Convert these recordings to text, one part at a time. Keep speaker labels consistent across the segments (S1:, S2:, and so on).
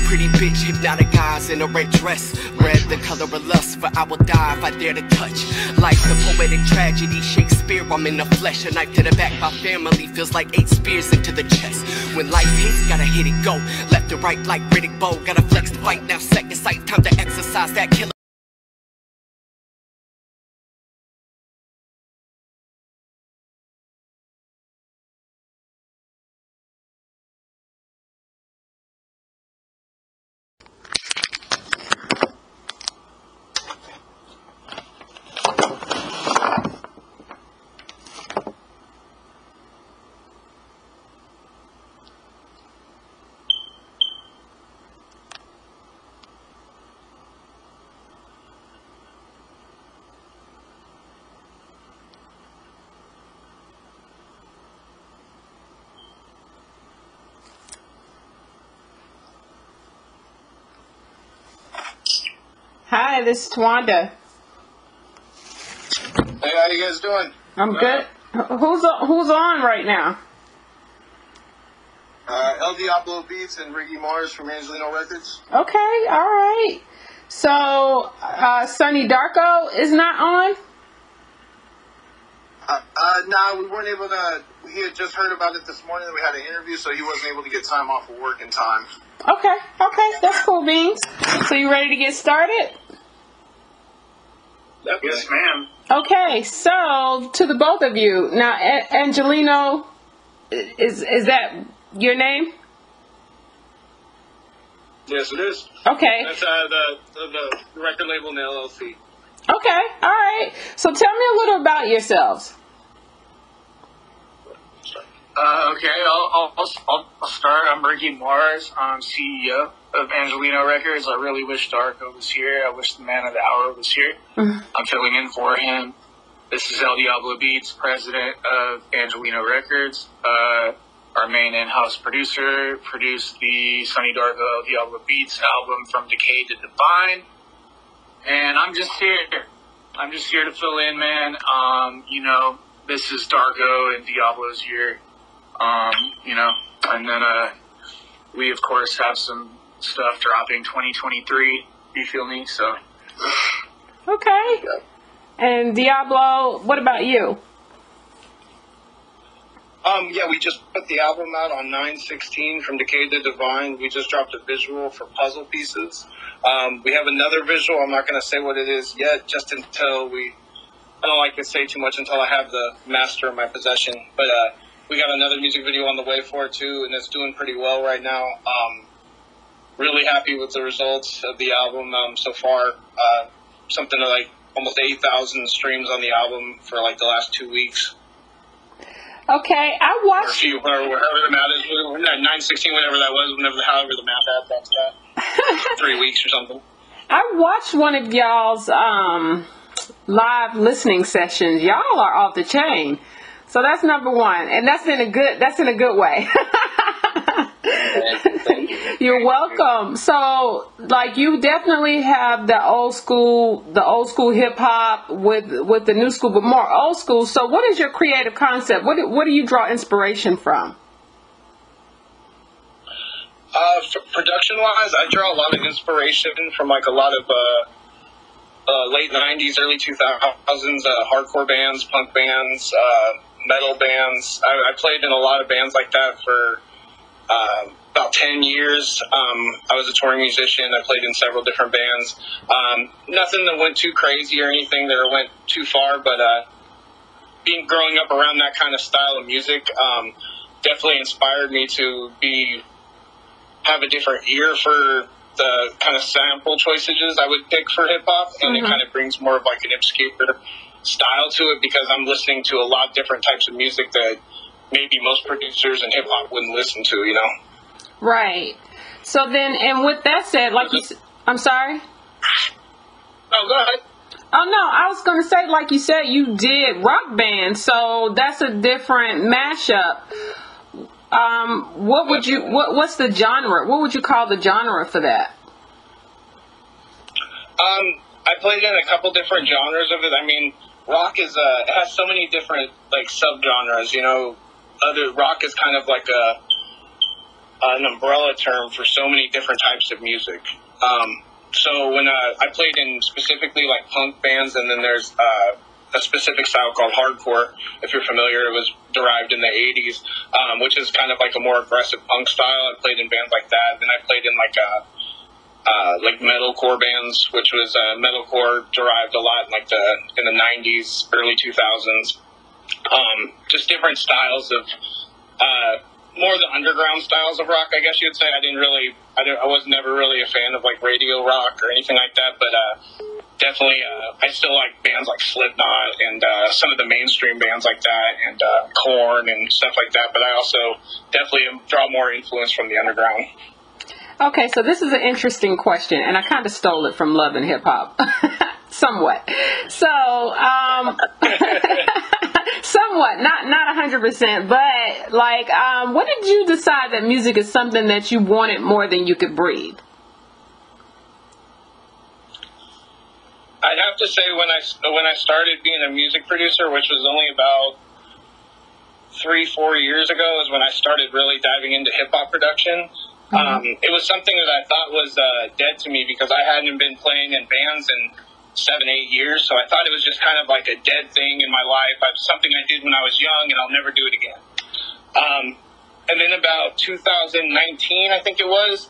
S1: pretty bitch, hypnotic eyes in a red dress. Red the color of lust, for I will die if I dare to touch. Like the poetic tragedy, Shakespeare, I'm in the flesh. A knife to the back, my family feels like 8 spears into the chest. When life hits, gotta hit it, go. Left to right like Riddick Bowe, gotta flex the fight, now second sight, time to exercise that killer.
S2: Hi, this is Twanda.
S3: Hey, how you guys doing?
S2: I'm good. Who's on right now?
S3: Diablo Beats and Riggy Marz from Angeleno Records.
S2: Okay, all right. So, Sunny DarkO is not on?
S3: No, we weren't able to. He had just heard about it this morning. We had an interview, so he wasn't able to get time off of work in time.
S2: Okay, that's cool beans. So you ready to get started?
S3: Yes, ma'am.
S2: Okay, so to the both of you, now Angeleno, is that your name?
S3: Yes, it is.
S2: Okay.
S3: That's the record label in the LLC.
S2: Okay, all right. So tell me a little about yourselves.
S4: Okay, I'll start. I'm Riggy Marz. I'm CEO of Angeleno Records. I really wish DarkO was here. I wish the man of the hour was here. I'm filling in for him. This is Diablo Beats, president of Angeleno Records. Our main in-house producer produced the Sunny DarkO Diablo Beats album From Decay to Divine. And I'm just here. I'm just here to fill in, man. This is DarkO and Diablo's year. And then we of course have some stuff dropping 2023. You feel me? So
S2: okay. And Diablo, what about you?
S3: Yeah, we just put the album out on 9/16 From Decay to Divine. We just dropped a visual for Puzzle Pieces. We have another visual. I'm not going to say what it is yet, just until I don't like to say too much until I have the master in my possession. But we got another music video on the way for it too, and it's doing pretty well right now. Really happy with the results of the album so far. Something like almost 8,000 streams on the album for like the last 2 weeks.
S2: Okay, I watched.
S3: Whatever the math is, 9/16, whatever that was, however the math adds up to that. 3 weeks or something.
S2: I watched one of y'all's live listening sessions. Y'all are off the chain. So that's number one, and that's in a good way. You're welcome. So, like, you definitely have the old school hip hop with the new school, but more old school. So, what is your creative concept? What do you draw inspiration from?
S3: Production wise, I draw a lot of inspiration from like a lot of late 90s, early 2000s hardcore bands, punk bands, metal bands. I played in a lot of bands like that for about 10 years. I was a touring musician. I played in several different bands. Nothing that went too crazy or anything that went too far, but growing up around that kind of style of music definitely inspired me to have a different ear for the kind of sample choices I would pick for hip hop, and it kind of brings more of like an obscure style to it because I'm listening to a lot of different types of music that maybe most producers in hip hop wouldn't listen to, you know?
S2: Right. So then, and with that said, like I'm sorry?
S3: Oh, go ahead.
S2: Oh, no, I was going to say, like you said, you did rock band, so that's a different mashup. What's the genre? What would you call the genre for that?
S3: I played in a couple different genres of it. I mean, rock it has so many different like subgenres, you know. Rock is kind of like an umbrella term for so many different types of music. So when I played in specifically like punk bands, and then there's a specific style called hardcore. If you're familiar, it was derived in the 80s, which is kind of like a more aggressive punk style. I played in bands like that. Then I played in like metalcore bands, which was metalcore derived a lot in the 90s, early 2000s. Just different styles of more the underground styles of rock, I guess you would say. I was never really a fan of like radio rock or anything like that, but definitely I still like bands like Slipknot and some of the mainstream bands like that, and Korn and stuff like that, but I also definitely draw more influence from the underground.
S2: Okay, so this is an interesting question, and I kind of stole it from Love and Hip Hop, somewhat. So, somewhat, not 100%, but like, when did you decide that music is something that you wanted more than you could breathe?
S3: I'd have to say when I started being a music producer, which was only about 3-4 years ago, is when I started really diving into hip hop production. It was something that I thought was dead to me because I hadn't been playing in bands in 7-8 years, so I thought it was just kind of like a dead thing in my life. Something I did when I was young, and I'll never do it again. And then about 2019, I think it was,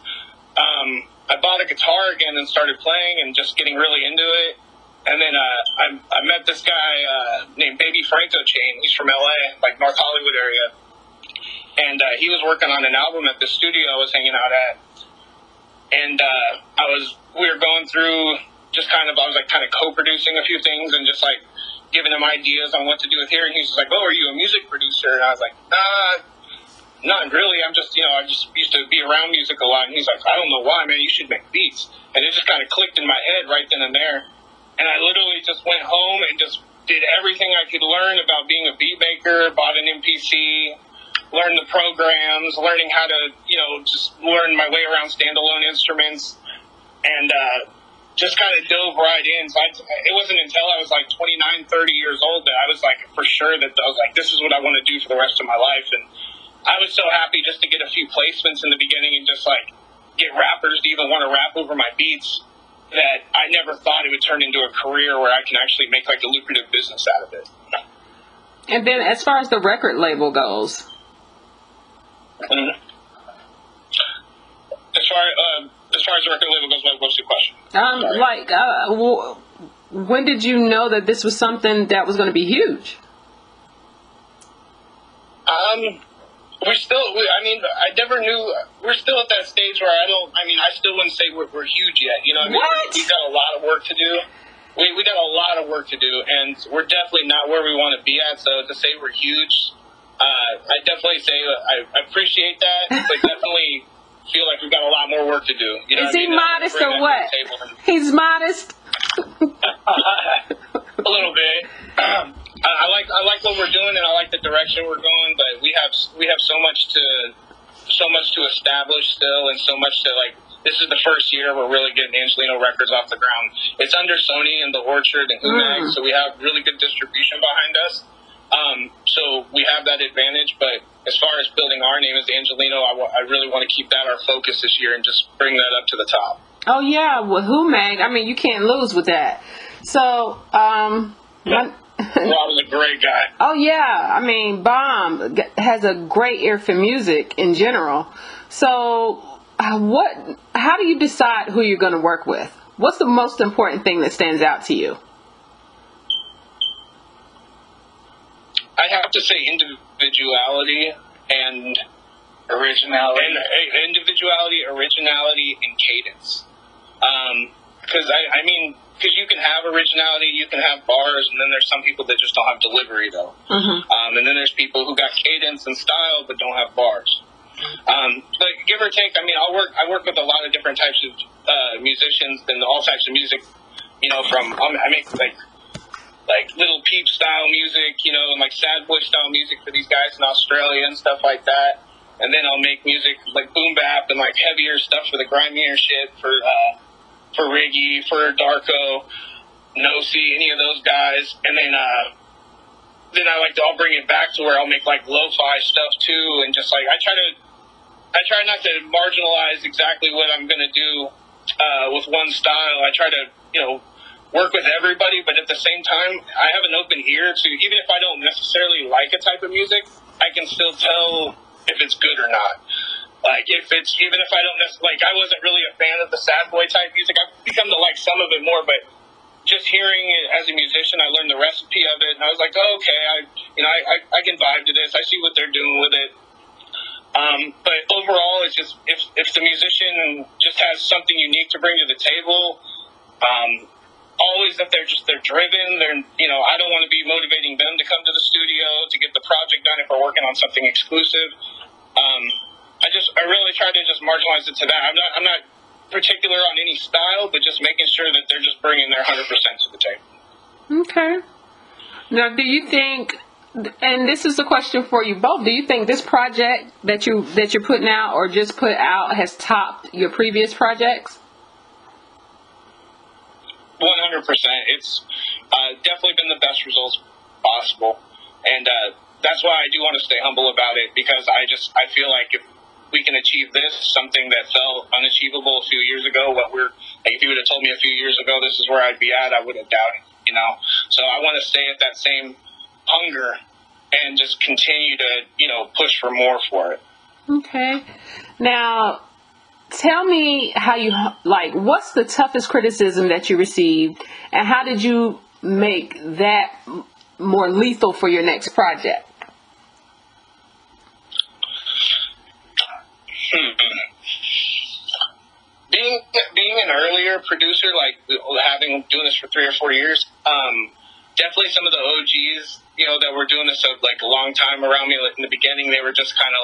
S3: I bought a guitar again and started playing and just getting really into it. And then I met this guy named Baby Franco Chain. He's from LA, like North Hollywood area. And he was working on an album at the studio I was hanging out at. And we were going through I was like kind of co-producing a few things and just like giving him ideas on what to do with here. And he was just like, "Oh, are you a music producer?" And I was like, not really. I just used to be around music a lot. And he's like, "I don't know why, man, you should make beats." And it just kind of clicked in my head right then and there. And I literally just went home and just did everything I could learn about being a beat maker, bought an MPC, learned the programs, learning how to, just learn my way around standalone instruments, and just kind of dove right in. So it wasn't until I was like 29, 30 years old that I was like for sure that I was like, this is what I want to do for the rest of my life. And I was so happy just to get a few placements in the beginning and just like get rappers to even want to rap over my beats, that I never thought it would turn into a career where I can actually make like a lucrative business out of it.
S2: And then as far as the record label goes,
S3: As far as the record label goes, what's your question?
S2: When did you know that this was something that was going to be huge? I never knew. We're still at that stage where I still wouldn't say we're huge yet. You know what I mean? What?
S3: We've got a lot of work to do. We got a lot of work to do, and we're definitely not where we want to be at. So to say we're huge, I definitely say I appreciate that, but definitely feel like we've got a lot more work to do. You know
S2: Is he modest or what? He's modest.
S3: A little bit. I like what we're doing, and I like the direction we're going. But we have so much to establish still, and so much to like. This is the first year we're really getting Angeleno Records off the ground. It's under Sony and the Orchard and Mag, so we have really good distribution behind us. So we have that advantage, but as far as building our name as Angeleno, I really want to keep that our focus this year and just bring that up to the top.
S2: Oh yeah, well, Mag? I mean, you can't lose with that. So,
S3: Rob's a great guy.
S2: Oh yeah, I mean, Bomb has a great ear for music in general. So, how do you decide who you're going to work with? What's the most important thing that stands out to you?
S3: I have to say individuality and
S4: originality.
S3: Originality, and cadence. Because because you can have originality, you can have bars, and then there's some people that just don't have delivery, though. And then there's people who got cadence and style but don't have bars. But give or take, I work with a lot of different types of musicians and all types of music. I make like Little Peep style music, and like sad boy style music for these guys in Australia and stuff like that. And then I'll make music like boom bap and like heavier stuff for the grimier shit for Riggy, for DarkO, Nosy, any of those guys. And then I'll bring it back to where I'll make like lo-fi stuff too, and just like I try not to marginalize exactly what I'm going to do with one style. I try to, work with everybody, but at the same time, I have an open ear to, even if I don't necessarily like a type of music, I can still tell if it's good or not. Like, even if I don't necessarily, I wasn't really a fan of the sad boy type music. I've become to like some of it more, but just hearing it as a musician, I learned the recipe of it, and I was like, oh, okay, I can vibe to this. I see what they're doing with it. But overall, it's just, if the musician just has something unique to bring to the table, always if they're driven, I don't want to be motivating them to come to the studio to get the project done if we're working on something exclusive. I really try to just marginalize it to that. I'm not particular on any style, but just making sure that they're just bringing their 100% to the table.
S2: Okay. Now, do you think, and this is a question for you both, do you think this project that you're putting out or just put out has topped your previous projects?
S3: 100%. It's definitely been the best results possible, and that's why I do want to stay humble about it, because I feel like if we can achieve this, something that felt unachievable a few years ago, if you would have told me a few years ago this is where I'd be at, I would have doubted, So I want to stay at that same hunger and just continue to, push for more for it.
S2: Okay. Now, tell me how what's the toughest criticism that you received, and how did you make that more lethal for your next project?
S3: Being an earlier producer, doing this for 3 or 4 years, definitely some of the OGs, that were doing this a long time around me. Like in the beginning, they were just kind of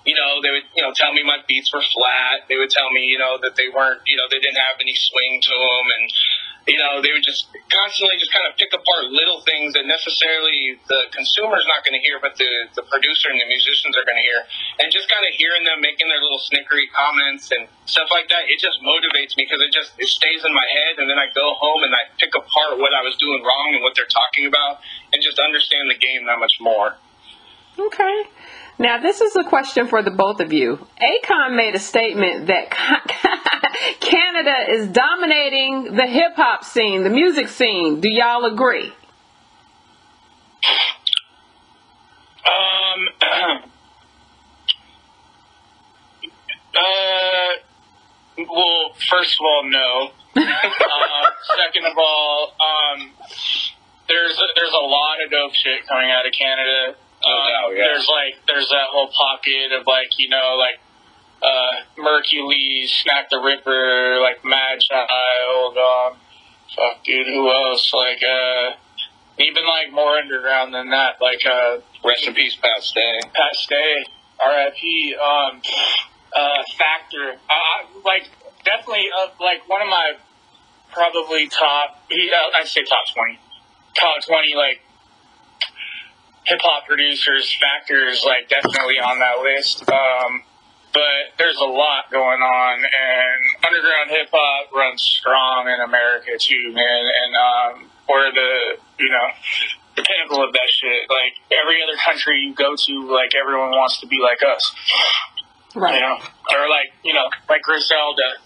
S3: they would, tell me my beats were flat. They would tell me, that they weren't, they didn't have any swing to them. And, they would just constantly just kind of pick apart little things that necessarily the consumer's not going to hear, but the producer and the musicians are going to hear. And just kind of hearing them making their little snickery comments and stuff like that, it just motivates me, because it stays in my head. And then I go home and I pick apart what I was doing wrong and what they're talking about, and just understand the game that much more.
S2: Okay. Now, this is a question for the both of you. Akon made a statement that Canada is dominating the hip-hop scene, the music scene. Do y'all agree?
S4: Well, first of all, no. Second of all, there's a lot of dope shit coming out of Canada. There's that whole pocket of Mercury, Snack the Ripper, Mad Child, who else? Even more underground than that,
S3: Rest in peace, Pat Stay.
S4: Pat Stay, R.I.P. Factor. Definitely one of my probably I'd say top 20 hip-hop producers. Factors definitely on that list. But there's a lot going on, and underground hip-hop runs strong in America too, man. And we're the pinnacle of that shit. Every other country you go to, everyone wants to be like us.
S2: Right.
S4: Or Griselda,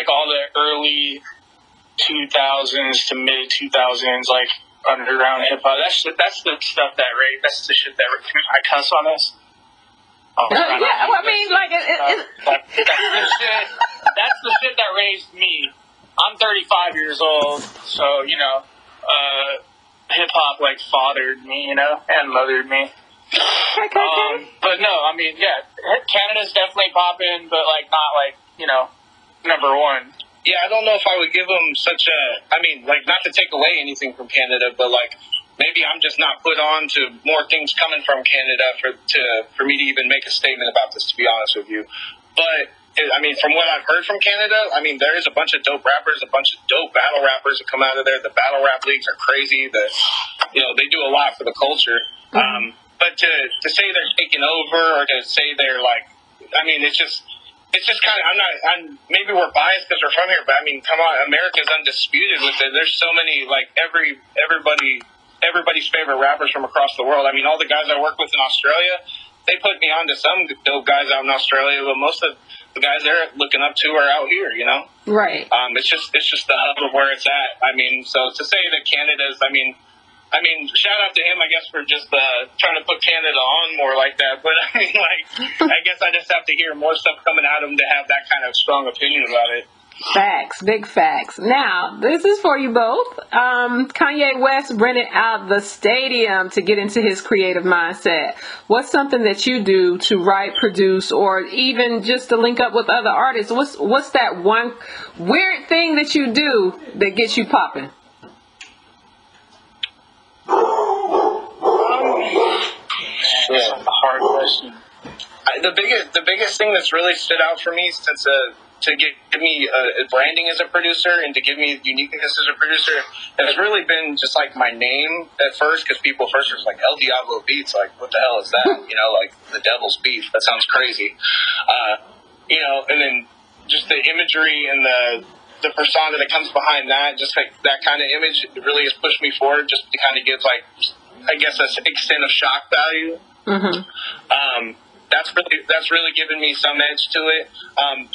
S4: all the early 2000s to mid 2000s, underground hip hop. That's the stuff that's the shit that I cuss on this. That's the shit that raised me. I'm 35 years old, so hip hop fathered me, and mothered me. But no, Canada's definitely popping, but not number one.
S3: Yeah, I don't know if I would give them such a, not to take away anything from Canada, but maybe I'm just not put on to more things coming from Canada for me to even make a statement about this, to be honest with you. But from what I've heard from Canada, there is a bunch of dope rappers, a bunch of dope battle rappers that come out of there. The battle rap leagues are crazy. They do a lot for the culture.
S2: Mm-hmm.
S3: But to say they're taking over, or to say they're it's just kind of, maybe we're biased because we're from here, but come on, America's undisputed with it. There's so many, everybody everybody's favorite rappers from across the world. I mean, all the guys I work with in Australia, they put me on to some dope guys out in Australia, but most of the guys they're looking up to are out here, you know?
S2: Right.
S3: It's just the hub of where it's at. I mean, so to say that Canada's, I mean, shout out to him, I guess, for just trying to put Canada on more like that. But I mean, like, I guess I just have to hear more stuff coming out of him to have that kind of strong opinion about it.
S2: Facts, big facts. Now, this is for you both. Kanye West rented out the stadium to get into his creative mindset. What's something that you do to write, produce, or even just to link up with other artists? What's that one weird thing that you do that gets you popping?
S3: That's a hard question. The biggest thing that's really stood out for me since to give me branding as a producer and to give me uniqueness as a producer has really been just like my name at first, because people first were like, El Diablo Beats, like, what the hell is that? You know, like the devil's beat. That sounds crazy. You know, and then just the imagery and the persona that comes behind that, just like that kind of image, it really has pushed me forward just to kind of give, like, I guess, an extent of shock value. Mm-hmm. That's really given me some edge to it.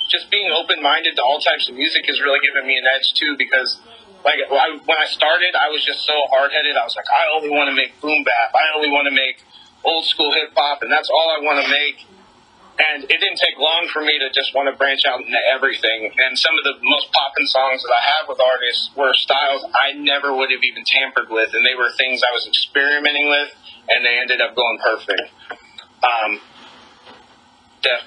S3: Just being open-minded to all types of music has really given me an edge too, because like when I started, I was just so hard-headed. I was like, I only want to make boom bap. I only want to make old school hip hop, and that's all I want to make. And it didn't take long for me to just want to branch out into everything. And some of the most poppin' songs that I have with artists were styles I never would have even tampered with, and they were things I was experimenting with, and they ended up going perfect.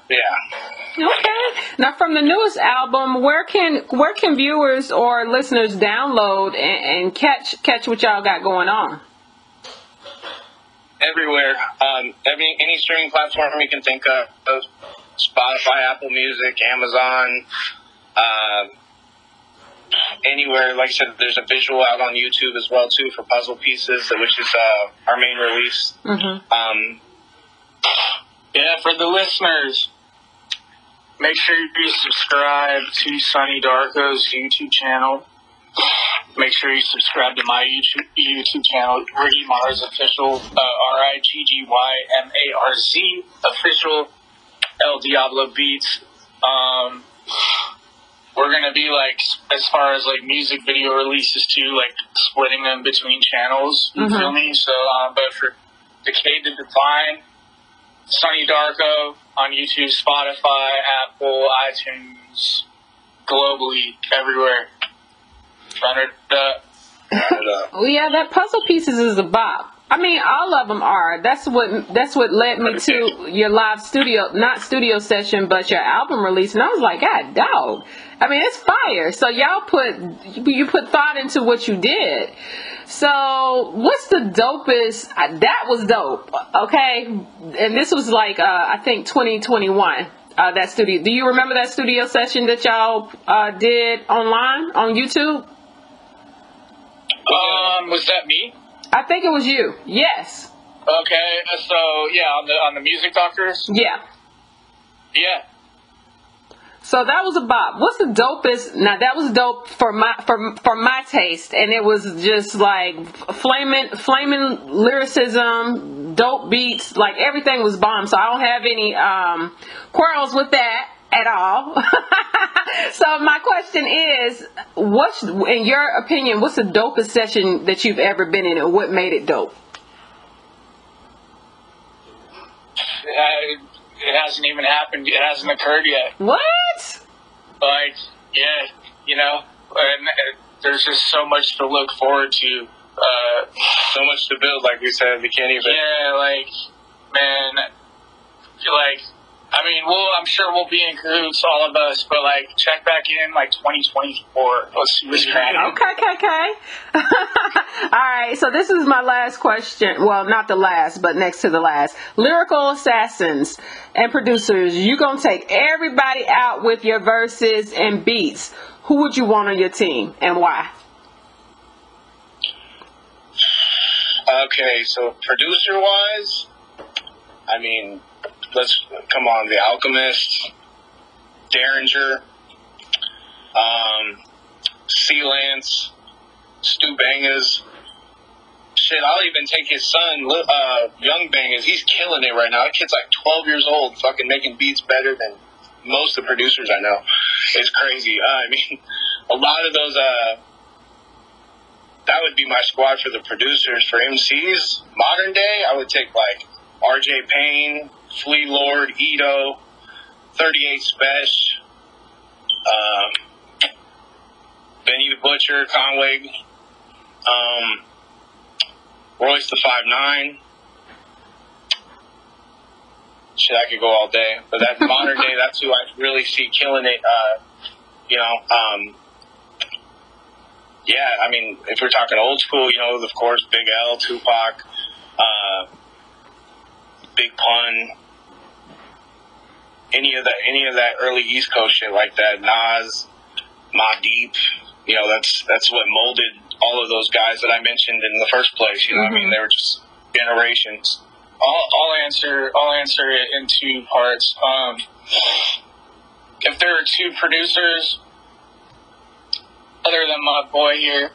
S3: Yeah.
S2: Okay. Now, from the newest album, where can viewers or listeners download and catch what y'all got going on?
S3: Everywhere. Any streaming platform you can think of. Spotify, Apple Music, Amazon, anywhere. Like I said, there's a visual out on YouTube as well too for Puzzle Pieces, which is our main release. Mm-hmm.
S4: Yeah, for the listeners, make sure you subscribe to Sunny DarkO's YouTube channel. Make sure you subscribe to my YouTube channel, Riggy Marz Official, RIGGYMARZ Official, El Diablo Beats. We're going to be, like, as far as, like, music video releases too, like, splitting them between channels, you feel me? So, but for Decade to Define, Sunny DarkO on YouTube, Spotify, Apple, iTunes, globally, everywhere. Run it up.
S2: Well, yeah, that Puzzle Pieces is a bop. I mean, all of them are. That's what led me to your live studio, not studio session, but your album release. And I was like, God, dog. I mean, it's fire. So y'all put thought into what you did. So what's the dopest? That was dope. Okay. And this was like, I think 2021, that studio. Do you remember that studio session that y'all did online on YouTube?
S4: Was that me?
S2: I think it was you. Yes.
S4: Okay, so yeah, on the Music Doctors.
S2: Yeah.
S4: Yeah.
S2: So that was a bop. What's the dopest? Now that was dope for my taste, and it was just like flaming lyricism, dope beats, like everything was bomb. So I don't have any quarrels with that at all. So my question is, what's, in your opinion, what's the dopest session that you've ever been in, and what made it dope?
S4: It hasn't even happened. It hasn't occurred yet.
S2: What?
S4: Like, yeah, you know, and there's just so much to look forward to.
S3: So much to build, like we said. We can't even.
S4: Yeah, like, man, like, I mean, I'm sure we'll be in cahoots, all of us, but, like, check back in, like, 2024. Let's see what's happening.
S2: Okay. All right, so this is my last question. Well, not the last, but next to the last. Lyrical assassins and producers, you going to take everybody out with your verses and beats. Who would you want on your team, and why?
S3: Okay, so producer-wise, I mean, come on, The Alchemist, Derringer, C. Lance, Stu Bangas, Shit, I'll even take his son, Young Bangers. He's killing it right now. That kid's like 12 years old, fucking making beats better than most of the producers I know. It's crazy. I mean, a lot of those, that would be my squad for the producers. For MCs, modern day, I would take like RJ Payne, Flea Lord, Ito, 38 Spesh, Benny the Butcher, Conway, Royce the 5'9". Shit, I could go all day. But that modern day, that's who I really see killing it. Yeah, I mean, if we're talking old school, you know, of course, Big L, Tupac, Big Pun, any of that early East Coast shit like that, Nas, Ma Deep, you know, that's what molded all of those guys that I mentioned in the first place. You know, what I mean, they were just generations.
S4: I'll answer it in two parts. If there are two producers other than my boy here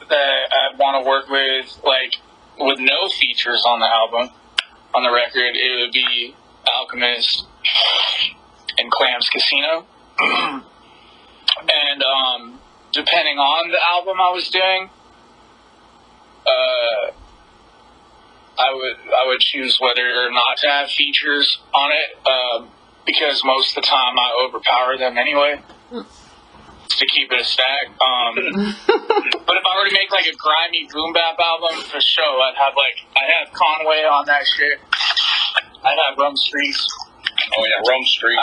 S4: that I'd want to work with, like with no features on the album, on the record, it would be Alchemist and Clams Casino. And depending on the album I was doing, I would choose whether or not to have features on it, because most of the time I overpower them anyway, to keep it a stack. But if I were to make like a grimy boom bap album for show, I'd have Conway on that shit. I'd have Rum Streets.
S3: Oh yeah, Rum Street.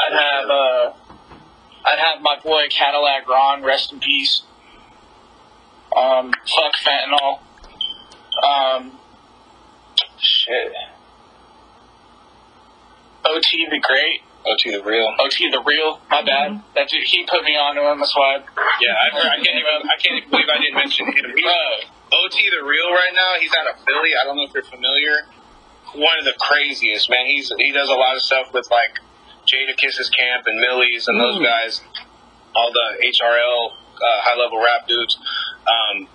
S4: I'd have my boy Cadillac Ron, rest in peace. Fuck fentanyl. Shit. OT the Great.
S3: OT the Real.
S4: OT the Real. My bad. That dude, he put me on to him. That's why.
S3: Yeah, I can't even believe I didn't mention him. OT the Real right now. He's out of Philly. I don't know if you're familiar. One of the craziest, man. He does a lot of stuff with like Jada Kiss's Camp and Millie's and those guys, all the HRL high level rap dudes.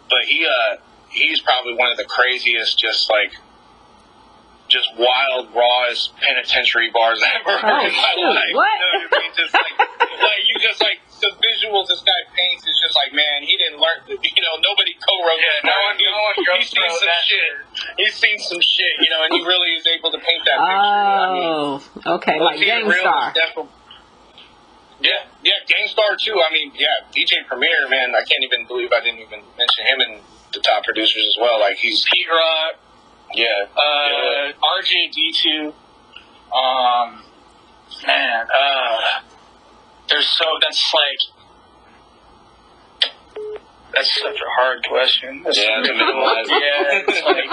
S3: But he's probably one of the craziest, just wild, rawest penitentiary bars I ever heard in my life.
S2: What?
S3: You know what I mean? Just like the visuals this guy paints is just like, man, he didn't learn. You know, nobody co-wrote that. He's seen some shit. He's seen some shit. You know, and he really is able to paint that picture. I mean,
S2: okay, like Gangstar.
S3: Yeah, Gangstar too. I mean, yeah, DJ Premier, man, I can't even believe I didn't even mention him in the top producers as well. Like he's
S4: Pete Rock.
S3: Yeah.
S4: RJD2. Man, that's such a hard question. It's it's like,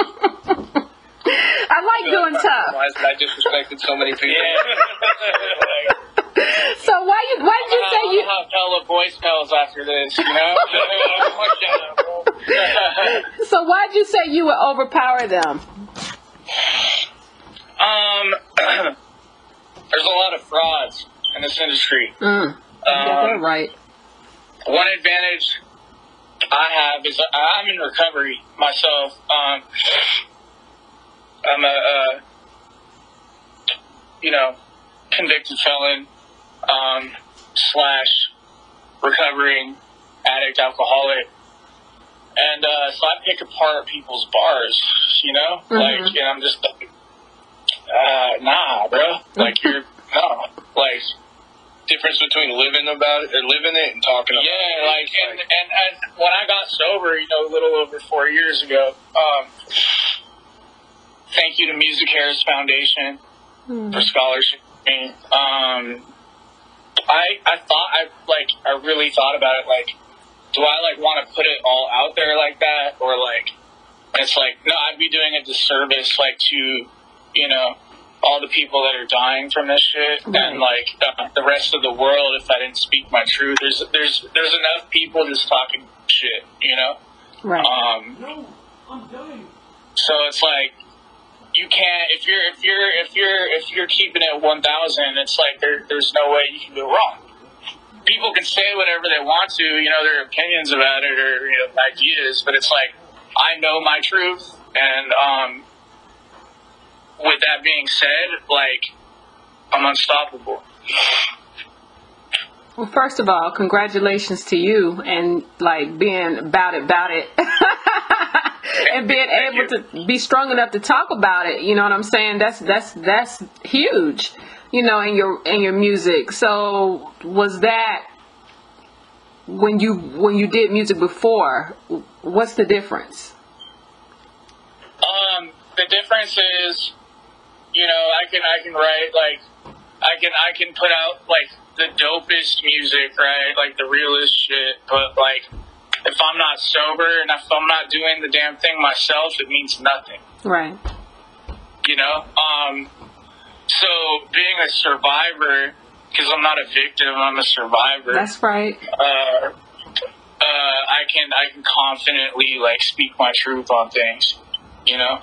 S2: I like doing tough.
S3: I disrespected so many people.
S4: Yeah.
S2: So why did you say you
S4: have hella voicemails after this, you know?
S2: So why'd you say you would overpower them?
S4: There's a lot of frauds in this industry.
S2: Yeah, they're right.
S4: One advantage I have is I'm in recovery myself. I'm a convicted felon / recovering addict, alcoholic. And so I pick apart people's bars, you know? Like, and I'm just like, nah, bro. Like,
S3: difference between living it and talking about it.
S4: Yeah, like, and when I got sober, you know, a little over 4 years ago, thank you to Music Harris Foundation for scholarship. I really thought about it, like, do I want to put it all out there like that, or it's like, no, I'd be doing a disservice to, you know, all the people that are dying from this shit, and the rest of the world if I didn't speak my truth. There's enough people just talking shit, you know.
S2: Right.
S4: So it's like, you can't, if you're keeping it 1,000, it's like there's no way you can go wrong. People can say whatever they want to, you know, their opinions about it or, you know, ideas, but it's like, I know my truth, and with that being said, like, I'm unstoppable.
S2: Well, first of all, congratulations to you and like being about it, and being able to be strong enough to talk about it. You know what I'm saying? That's huge. You know, in your music. So was that when you did music before? What's the difference?
S4: The difference is, you know, I can write, like, I can put out like the dopest music, right? Like the realest shit. But like, if I'm not sober and if I'm not doing the damn thing myself, it means nothing.
S2: Right.
S4: You know? So being a survivor, because I'm not a victim, I'm a survivor.
S2: That's right.
S4: I can confidently like speak my truth on things, you know?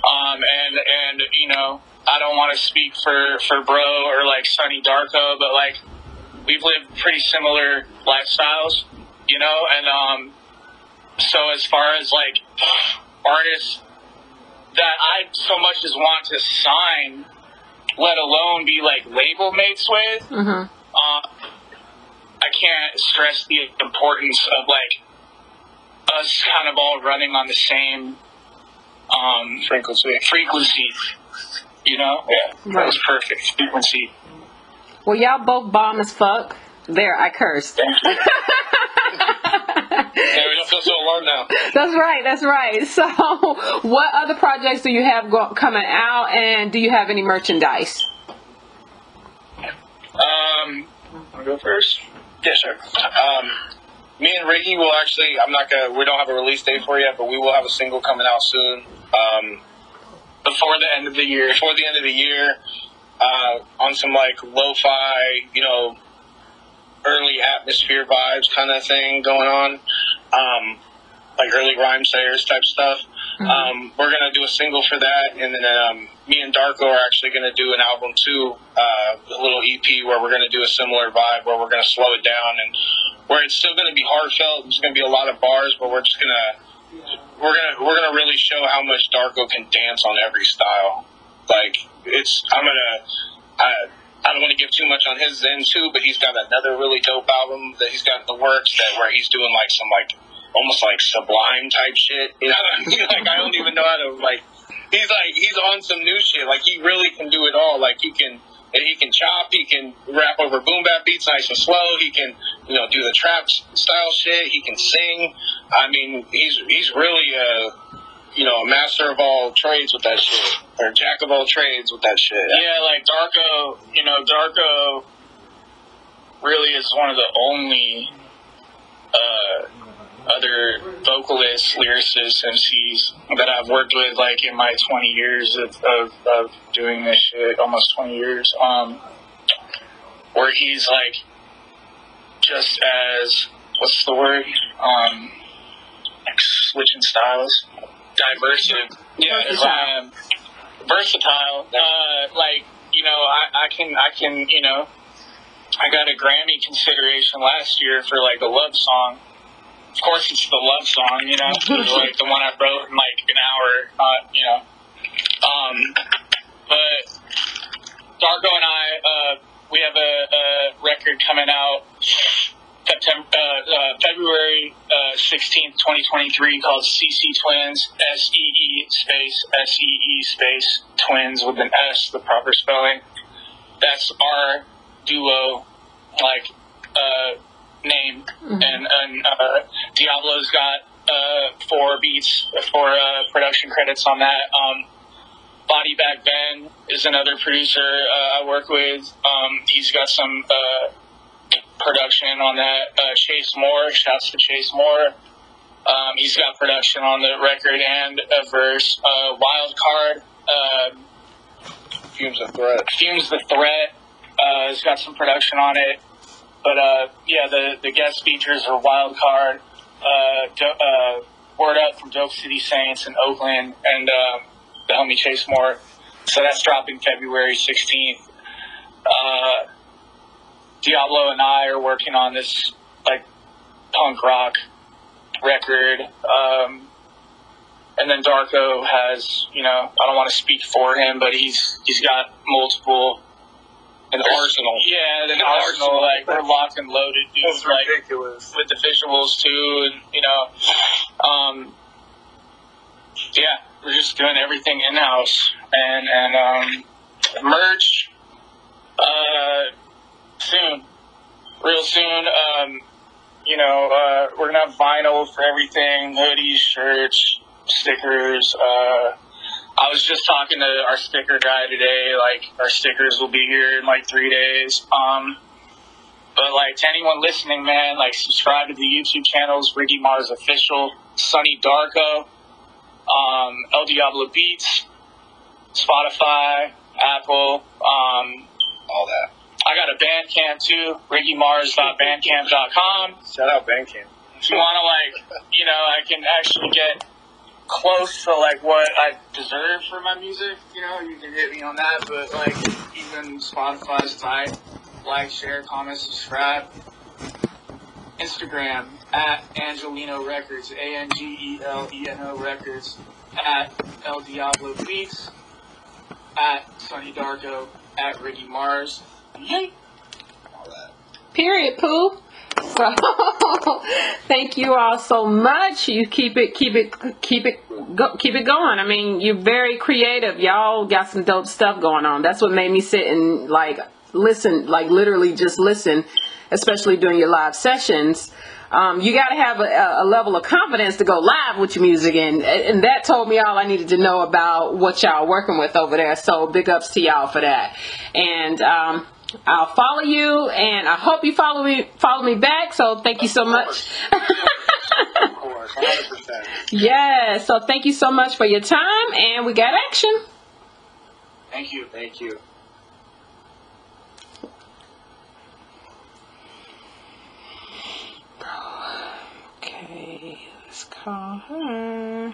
S4: And you know, I don't want to speak for bro or like Sunny DarkO, but like we've lived pretty similar lifestyles, you know, and so as far as like artists that I so much as want to sign, let alone be like label mates with, I can't stress the importance of like us kind of all running on the same frequency. You know? Yeah. Right. That was perfect. Frequency.
S2: Well, y'all both bomb as fuck. There, I cursed.
S3: Yeah, we don't feel so alone now.
S2: That's right. So, what other projects do you have coming out, and do you have any merchandise?
S3: Wanna go first? Yeah, sure. Me and Riggy will actually, we don't have a release date for it yet, but we will have a single coming out soon.
S4: Before the end of the year.
S3: On some like lo-fi, you know, early atmosphere vibes kind of thing going on. Like early rhyme sayers type stuff. We're going to do a single for that, and then me and DarkO are actually going to do an album too, a little EP where we're going to do a similar vibe where we're going to slow it down and where it's still going to be heartfelt. There's going to be a lot of bars, but we're just going to we're gonna really show how much DarkO can dance on every style. Like I don't want to give too much on his end too, but he's got another really dope album that he's got in the works where he's doing like some like almost like sublime type shit. You know what I mean? Like I don't even know how to like. He's on some new shit. Like he really can do it all. Like he can chop, he can rap over boom bap beats nice and slow, he can, you know, do the trap style shit, he can sing. I mean, he's really a master of all trades with that shit, or jack of all trades with that shit.
S4: Yeah, like DarkO really is one of the only other vocalists, lyricists, MCs that I've worked with, like, in my 20 years of doing this shit, almost 20 years, where he's, like, just as, what's the word, like, switching styles, diverse, yeah, versatile, like, you know, I can, you know, I got a Grammy consideration last year for, like, a love song. Of course, it's the love song, you know, like the one I wrote in like an hour, you know. But DarkO and I, we have a record coming out February 16th, 2023, called CC Twins, SEE space Twins with an S, the proper spelling. That's our duo, like, name, and Diablo's got 4 beats, 4 production credits on that. Body Back Ben is another producer I work with. He's got some production on that. Chase Moore, shouts to Chase Moore. He's got production on the record and a verse. Wild Card,
S3: Fumes the Threat
S4: has got some production on it. But, yeah, the guest features are Wild Card, Word Up from Dope City Saints in Oakland, and the homie Chase Moore. So that's dropping February 16th. Diablo and I are working on this, like, punk rock record. And then DarkO has, you know, I don't want to speak for him, but he's got multiple.
S3: An arsenal.
S4: Yeah, an arsenal. Like, we're locked and loaded, dude.
S3: That's
S4: like,
S3: ridiculous.
S4: with the visuals, too, and, you know, yeah, we're just doing everything in-house. And merch, soon. Real soon. You know, we're gonna have vinyl for everything, hoodies, shirts, stickers. I was just talking to our sticker guy today. Like, our stickers will be here in like 3 days. But like, to anyone listening, man, like, subscribe to the YouTube channels: Riggy Marz Official, Sunny DarkO, Diablo Beats, Spotify, Apple,
S3: All that.
S4: I got a Bandcamp too, riggymarz.bandcamp.com.
S3: Shout out Bandcamp.
S4: If you want to, like, you know, I can actually get close to like what I deserve for my music, you know, you can hit me on that. But like, even Spotify's tight. Like, share, comment, subscribe. Instagram at Angeleno Records, ANGELENO Records, at Diablo Beats, at Sunny DarkO, at Riggy Marz. Yay!
S3: All that.
S2: Period, Pooh. So, thank you all so much. You keep it going. I mean, you're very creative. Y'all got some dope stuff going on. That's what made me sit and like listen, like literally just listen, especially during your live sessions. You got to have a level of confidence to go live with your music, and that told me all I needed to know about what y'all working with over there. So big ups to y'all for that. And I'll follow you, and I hope you follow me back. So thank you so much.
S3: Of course, 100%.
S2: Yeah. So thank you so much for your time, and we got action.
S4: Thank you.
S3: Thank you.
S2: Okay, let's call her.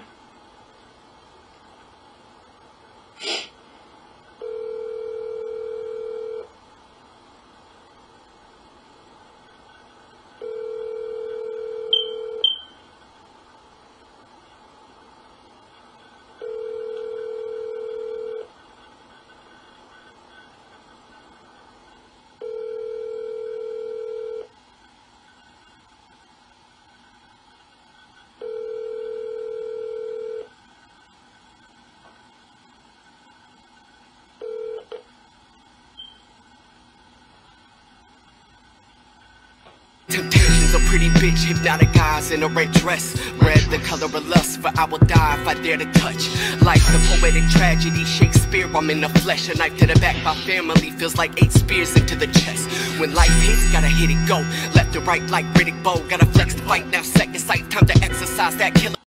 S1: Temptation's a pretty bitch, hypnotic eyes in a red dress. Red the color of lust, for I will die if I dare to touch. Like the poetic tragedy, Shakespeare, I'm in the flesh. A knife to the back, my family feels like 8 spears into the chest. When life hits, gotta hit it go. Left to right like Riddick Bowe, gotta flex the fight, now second sight, time to exercise that killer.